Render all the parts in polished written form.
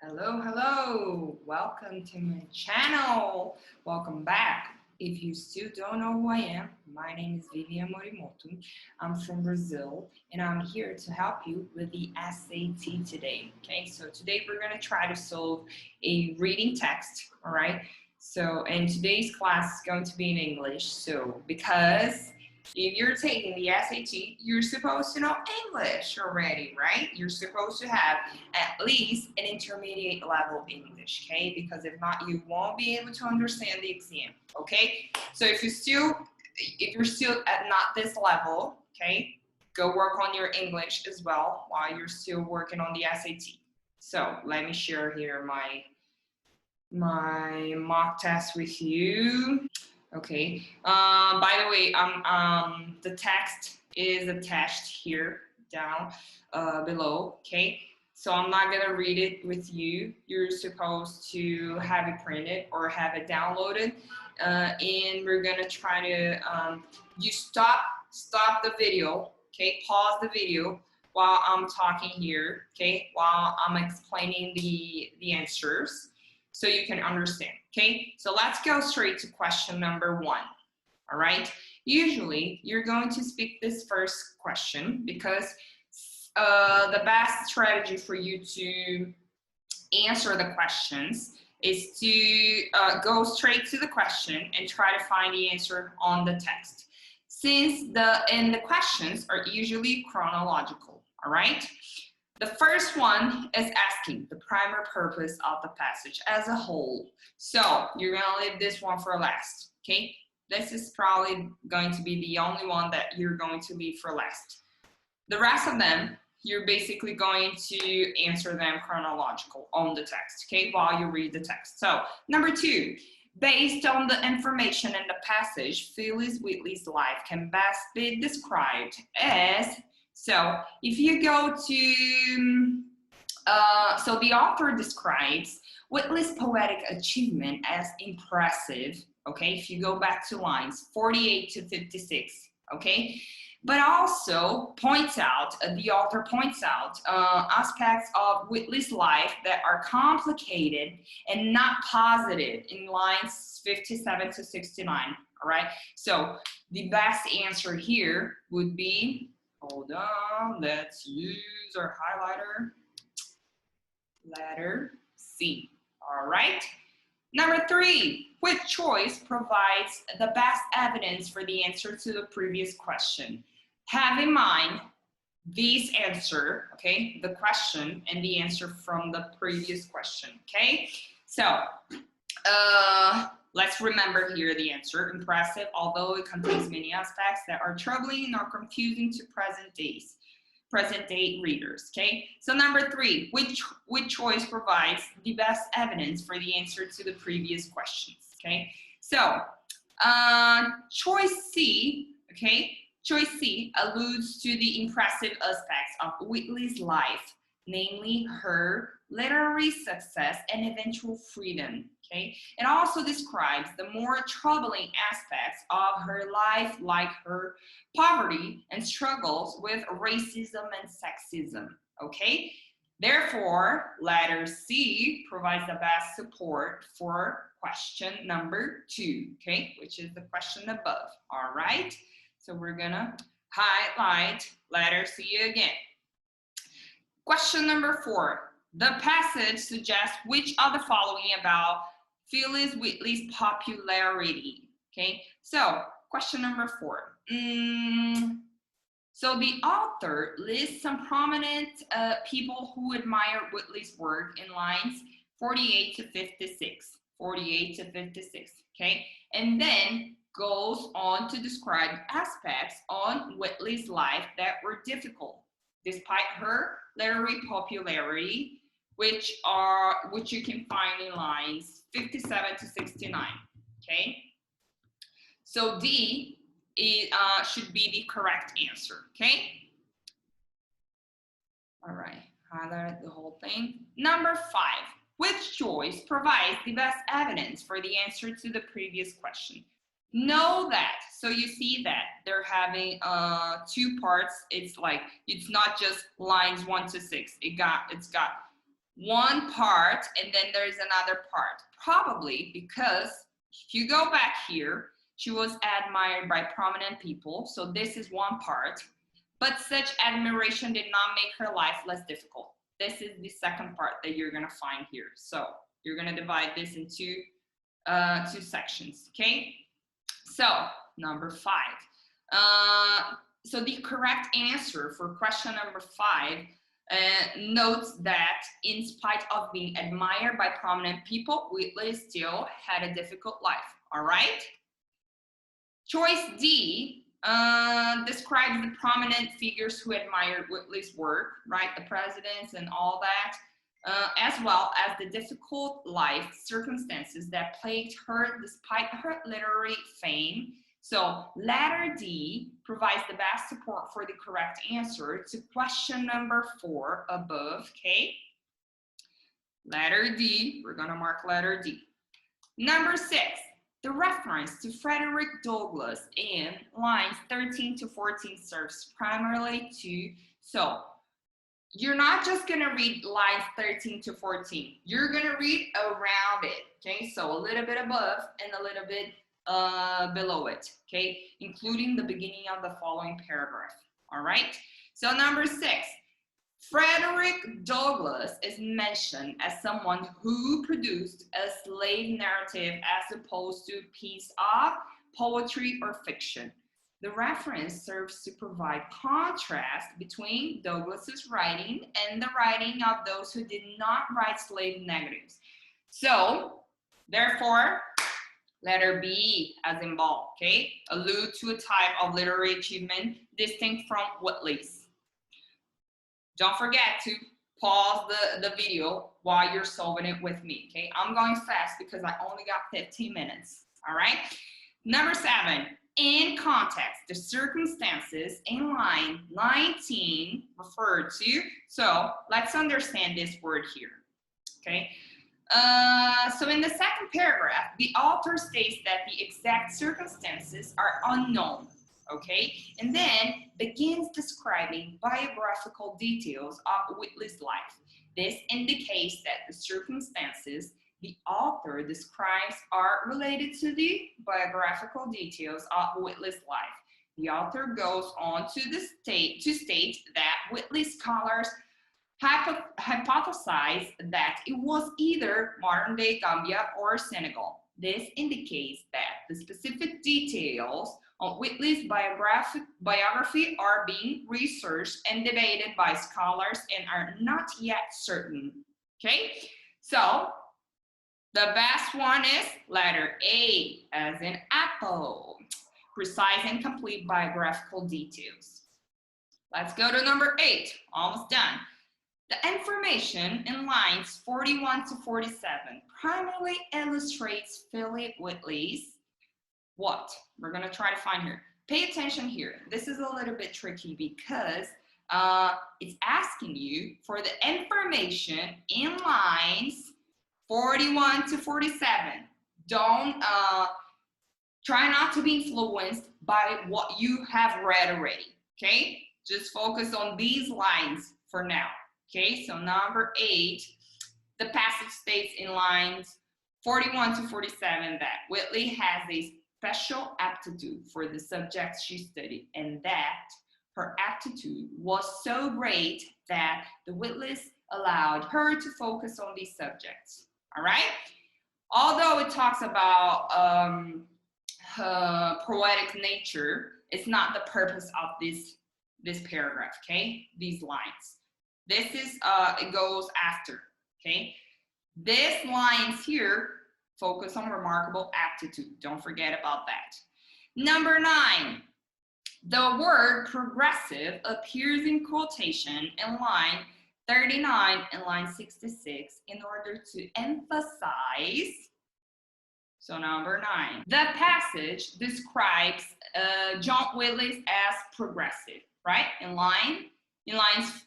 Hello, welcome to my channel. Welcome back. If you still don't know who I am, my name is Vivian Morimoto. I'm from Brazil and I'm here to help you with the SAT today. Okay, so today we're going to try to solve a reading text. All right, so and today's class is going to be in English. So because if you're taking the SAT, you're supposed to know English already, right? You're supposed to have at least an intermediate level English, okay? Because if not, you won't be able to understand the exam, okay? So if you're still at not this level, okay, go work on your English as well while you're still working on the SAT. So let me share here my mock test with you. Okay, by the way, the text is attached here down below, okay? So I'm not gonna read it with you. You're supposed to have it printed or have it downloaded. And we're gonna try to, you stop the video, okay? Pause the video while I'm talking here, okay? While I'm explaining the answers, so you can understand, okay? So let's go straight to question number 1, all right? Usually, you're going to speak this first question because the best strategy for you to answer the questions is to go straight to the question and try to find the answer on the text. Since the questions are usually chronological, all right? The first one is asking the primary purpose of the passage as a whole. So you're gonna leave this one for last, okay? This is probably going to be the only one that you're going to leave for last. The rest of them, you're basically going to answer them chronological on the text, okay? While you read the text. So number 2, based on the information in the passage, Phyllis Wheatley's life can best be described as. So if you go to, so the author describes Whitley's poetic achievement as impressive, okay? If you go back to lines 48 to 56, okay? But also points out, the author points out aspects of Whitley's life that are complicated and not positive in lines 57 to 69, all right? So the best answer here would be, hold on, let's use our highlighter. Letter C, all right? Number 3, which choice provides the best evidence for the answer to the previous question? Have in mind this answer, okay? The question and the answer from the previous question, okay? So, let's remember here the answer. Impressive, although it contains many aspects that are troubling or confusing to present day readers, okay? So number 3, which choice provides the best evidence for the answer to the previous questions, okay? So, choice C, okay? Choice C alludes to the impressive aspects of Whitley's life, namely her literary success and eventual freedom, okay? It also describes the more troubling aspects of her life, like her poverty and struggles with racism and sexism, okay? Therefore, letter C provides the best support for question number 2, okay? Which is the question above, all right? So we're gonna highlight letter C again. Question number 4. The passage suggests which of the following about Phyllis Wheatley's popularity, okay? So question number 4. So the author lists some prominent people who admire Whitley's work in lines 48 to 56, 48 to 56, okay? And then goes on to describe aspects on Whitley's life that were difficult, despite her literary popularity, which you can find in lines 57 to 69, okay? So D should be the correct answer, okay? All right, highlight the whole thing. Number 5, which choice provides the best evidence for the answer to the previous question? Know that, so you see that they're having 2 parts. It's like, it's not just lines 1 to 6. It's got one part and then there's another part. Probably because if you go back here, she was admired by prominent people. So this is one part, but such admiration did not make her life less difficult. This is the second part that you're gonna find here. So you're gonna divide this into two sections, okay? So number 5. So the correct answer for question number 5 notes that in spite of being admired by prominent people, Whitley still had a difficult life, all right? Choice D describes the prominent figures who admired Whitley's work, right? The presidents and all that, as well as the difficult life circumstances that plagued her despite her literary fame. So letter D provides the best support for the correct answer to question number 4 above, okay? Letter D, we're gonna mark letter D. Number 6, the reference to Frederick Douglass in lines 13 to 14 serves primarily to, so you're not just gonna read lines 13 to 14, you're gonna read around it, okay? So a little bit above and a little bit below it, okay, including the beginning of the following paragraph. All right, so number 6, Frederick Douglass is mentioned as someone who produced a slave narrative as opposed to a piece of poetry or fiction. The reference serves to provide contrast between Douglass's writing and the writing of those who did not write slave narratives. So therefore, letter B, as in ball, okay? Allude to a type of literary achievement distinct from Whitley's. Don't forget to pause the video while you're solving it with me, okay? I'm going fast because I only got 15 minutes, all right? Number 7, in context, the circumstances in line 19 referred to. So let's understand this word here, okay? So in the second paragraph, the author states that the exact circumstances are unknown, okay? And then begins describing biographical details of Whitley's life. This indicates that the circumstances the author describes are related to the biographical details of Whitley's life. The author goes on to state that Whitley scholars hypothesize that it was either modern-day Gambia or Senegal. This indicates that the specific details on Whitley's biography are being researched and debated by scholars and are not yet certain, okay? So the best one is letter A, as in apple, precise and complete biographical details. Let's go to number 8, almost done. The information in lines 41 to 47 primarily illustrates Philip Whitley's what? We're going to try to find here. Pay attention here. This is a little bit tricky because it's asking you for the information in lines 41 to 47. Don't try not to be influenced by what you have read already, okay? Just focus on these lines for now. Okay, so number 8, the passage states in lines 41 to 47 that Whitley has a special aptitude for the subjects she studied, and that her aptitude was so great that the Whitleys allowed her to focus on these subjects. All right? Although it talks about her poetic nature, it's not the purpose of this paragraph, okay? These lines. This is, it goes after, okay? This lines here focus on remarkable aptitude. Don't forget about that. Number 9, the word progressive appears in quotation in line 39 and line 66 in order to emphasize. So number 9, the passage describes John Whitley as progressive, right? In lines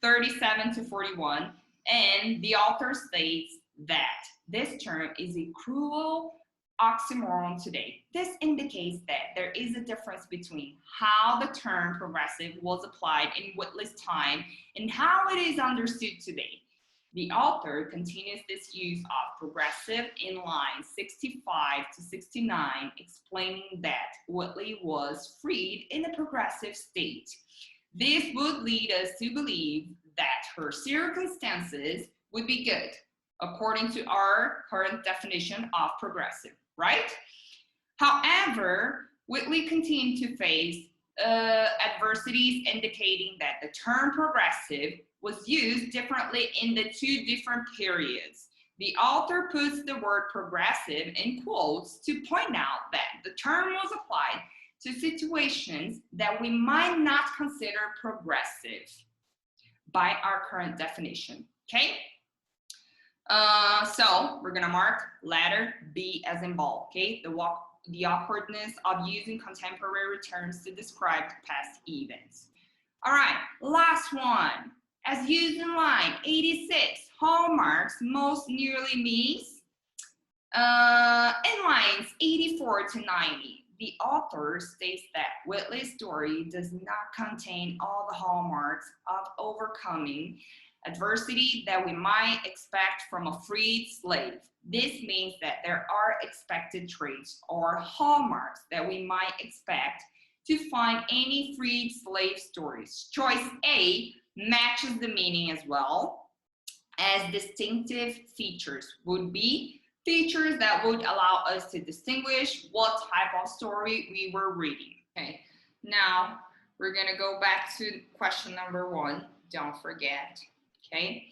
37 to 41, and the author states that this term is a cruel oxymoron today. This indicates that there is a difference between how the term progressive was applied in Whitley's time and how it is understood today. The author continues this use of progressive in lines 65 to 69, explaining that Whitley was freed in a progressive state. This would lead us to believe that her circumstances would be good, according to our current definition of progressive, right? However, Whitley continued to face adversities indicating that the term progressive was used differently in the two different periods. The author puts the word progressive in quotes to point out that the term was applied to situations that we might not consider progressive by our current definition, okay? So we're gonna mark letter B as in ball, okay? The awkwardness of using contemporary terms to describe past events. All right, last one. As used in line 86, hallmarks most nearly means in lines 84 to 90. The author states that Whitley's story does not contain all the hallmarks of overcoming adversity that we might expect from a freed slave. This means that there are expected traits or hallmarks that we might expect to find any freed slave stories. Choice A matches the meaning as well, as distinctive features would be features that would allow us to distinguish what type of story we were reading. Okay, now we're gonna go back to question number 1. Don't forget. Okay,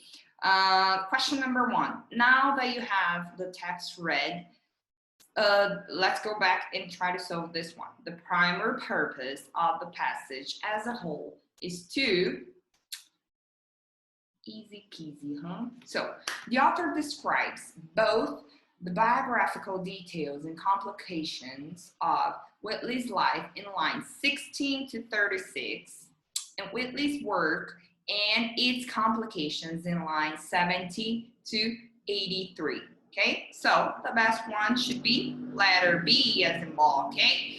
question number 1. Now that you have the text read, let's go back and try to solve this one. The primary purpose of the passage as a whole is to, easy peasy, huh? So the author describes both the biographical details and complications of Whitley's life in lines 16 to 36 and Whitley's work and its complications in lines 70 to 83. Okay, so the best one should be letter B as in ball, okay?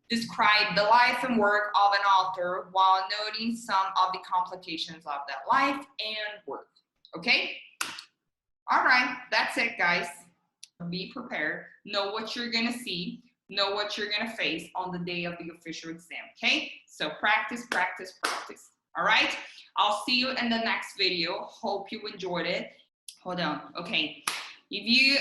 Describe the life and work of an author while noting some of the complications of that life and work, okay? All right, that's it, guys. Be prepared, know what you're gonna see, know what you're gonna face on the day of the official exam, okay? So practice, practice, practice, all right? I'll see you in the next video. Hope you enjoyed it. Hold on, okay. If you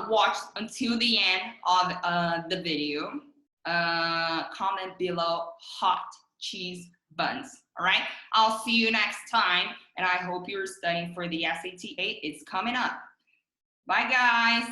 watched until the end of the video, comment below hot cheese buns, all right? I'll see you next time, and I hope you're studying for the SAT. It's coming up. Bye, guys.